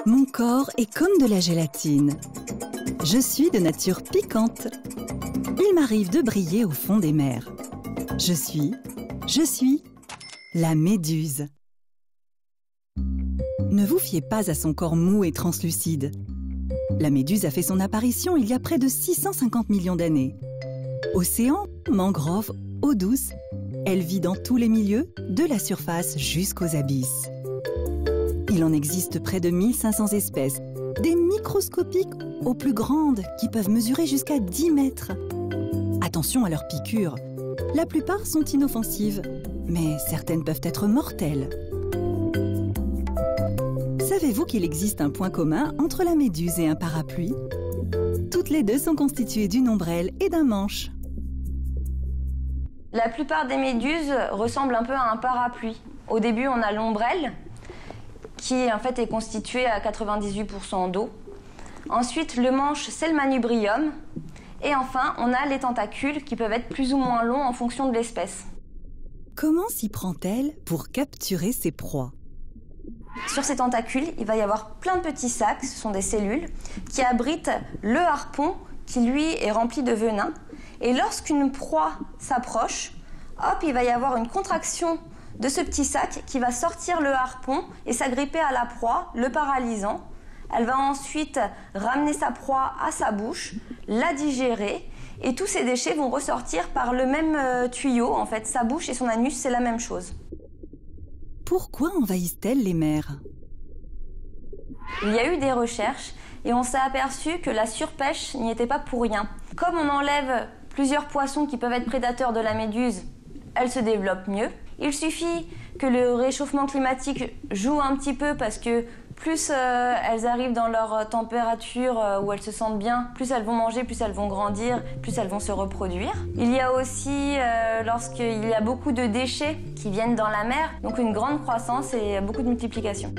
Mon corps est comme de la gélatine. Je suis de nature piquante. Il m'arrive de briller au fond des mers. Je suis la méduse. Ne vous fiez pas à son corps mou et translucide. La méduse a fait son apparition il y a près de 650 millions d'années. Océan, mangrove, eau douce, elle vit dans tous les milieux, de la surface jusqu'aux abysses. Il en existe près de 1500 espèces, des microscopiques aux plus grandes qui peuvent mesurer jusqu'à 10 mètres. Attention à leurs piqûres. La plupart sont inoffensives, mais certaines peuvent être mortelles. Savez-vous qu'il existe un point commun entre la méduse et un parapluie? Toutes les deux sont constituées d'une ombrelle et d'un manche. La plupart des méduses ressemblent un peu à un parapluie. Au début, on a l'ombrelle, qui en fait est constituée à 98% d'eau. Ensuite, le manche, c'est le manubrium. Et enfin, on a les tentacules qui peuvent être plus ou moins longs en fonction de l'espèce. Comment s'y prend-elle pour capturer ses proies? Sur ces tentacules, il va y avoir plein de petits sacs, ce sont des cellules, qui abritent le harpon qui, lui, est rempli de venin. Et lorsqu'une proie s'approche, hop, il va y avoir une contraction de ce petit sac qui va sortir le harpon et s'agripper à la proie, le paralysant. Elle va ensuite ramener sa proie à sa bouche, la digérer, et tous ces déchets vont ressortir par le même tuyau. En fait, sa bouche et son anus, c'est la même chose. Pourquoi envahissent-elles les mers? Il y a eu des recherches et on s'est aperçu que la surpêche n'y était pas pour rien. Comme on enlève plusieurs poissons qui peuvent être prédateurs de la méduse, elle se développe mieux. Il suffit que le réchauffement climatique joue un petit peu parce que plus elles arrivent dans leur température où elles se sentent bien, plus elles vont manger, plus elles vont grandir, plus elles vont se reproduire. Il y a aussi, lorsqu'il y a beaucoup de déchets qui viennent dans la mer, donc une grande croissance et beaucoup de multiplication.